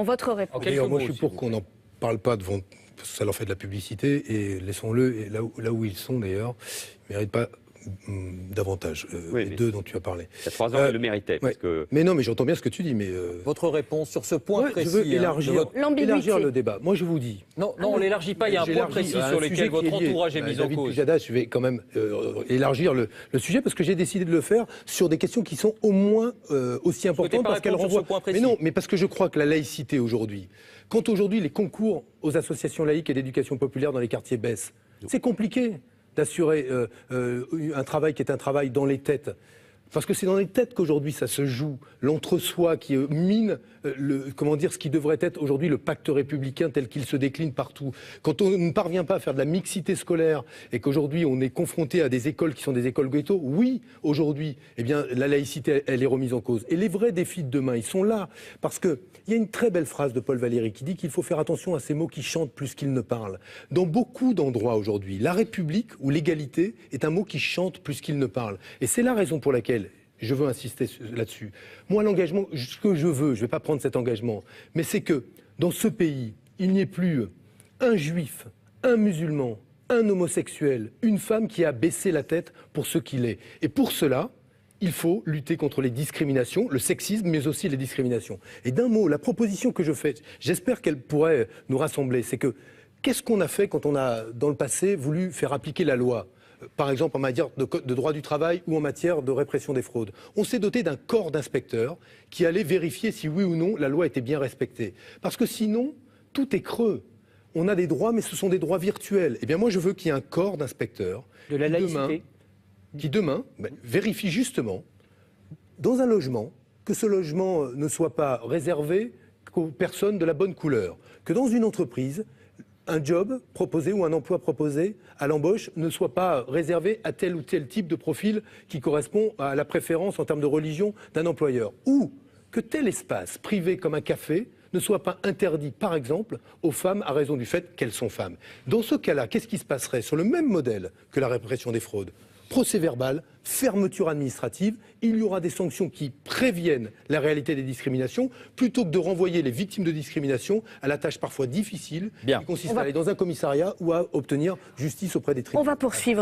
Votre réponse. D'ailleurs, moi, je suis pour qu'on n'en parle pas devant, parce que ça leur fait de la publicité, et laissons-le, et là où ils sont d'ailleurs, ils ne méritent pas davantage, les deux dont tu as parlé. Il y a 3 ans, ils le méritaient. Parce que... Mais non, mais j'entends bien ce que tu dis, mais... Votre réponse sur ce point précis. Je veux élargir le débat. Moi, je vous dis... Non, on ne l'élargit pas, il y a un point précis sur lequel votre entourage est mis en cause. David, je vais quand même élargir le sujet, parce que j'ai décidé de le faire sur des questions qui sont au moins aussi importantes, parce qu'elles renvoient... Mais non, mais parce que je crois que la laïcité aujourd'hui, quand aujourd'hui les concours aux associations laïques et d'éducation populaire dans les quartiers baissent, c'est compliqué d'assurer un travail qui est un travail dans les têtes. Parce que c'est dans les têtes qu'aujourd'hui ça se joue, l'entre-soi qui mine ce qui devrait être aujourd'hui le pacte républicain tel qu'il se décline partout. Quand on ne parvient pas à faire de la mixité scolaire et qu'aujourd'hui on est confronté à des écoles qui sont des écoles ghetto, oui, aujourd'hui, eh bien, la laïcité, elle est remise en cause. Et les vrais défis de demain, ils sont là. Parce qu'il y a une très belle phrase de Paul Valéry qui dit qu'il faut faire attention à ces mots qui chantent plus qu'ils ne parlent. Dans beaucoup d'endroits aujourd'hui, la République ou l'égalité est un mot qui chante plus qu'il ne parle. Et c'est la raison pour laquelle je veux insister là-dessus. Moi, l'engagement, ce que je veux, je ne vais pas prendre cet engagement, mais c'est que dans ce pays, il n'y ait plus un juif, un musulman, un homosexuel, une femme qui a baissé la tête pour ce qu'il est. Et pour cela, il faut lutter contre les discriminations, le sexisme, mais aussi les discriminations. Et d'un mot, la proposition que je fais, j'espère qu'elle pourrait nous rassembler, c'est que qu'est-ce qu'on a fait quand on a, dans le passé, voulu faire appliquer la loi ? Par exemple en matière de droit du travail ou en matière de répression des fraudes. On s'est doté d'un corps d'inspecteurs qui allait vérifier si oui ou non la loi était bien respectée. Parce que sinon, tout est creux. On a des droits, mais ce sont des droits virtuels. Eh bien moi, je veux qu'il y ait un corps d'inspecteurs de la laïcité qui demain vérifie justement, dans un logement, que ce logement ne soit pas réservé qu'aux personnes de la bonne couleur. Que dans une entreprise, un job proposé ou un emploi proposé à l'embauche ne soit pas réservé à tel ou tel type de profil qui correspond à la préférence en termes de religion d'un employeur. Ou que tel espace privé comme un café ne soit pas interdit, par exemple, aux femmes à raison du fait qu'elles sont femmes. Dans ce cas-là, qu'est-ce qui se passerait sur le même modèle que la répression des fraudes ? Procès verbal, fermeture administrative, il y aura des sanctions qui préviennent la réalité des discriminations, plutôt que de renvoyer les victimes de discrimination à la tâche parfois difficile qui consiste à aller dans un commissariat ou à obtenir justice auprès des tribunaux. On va poursuivre.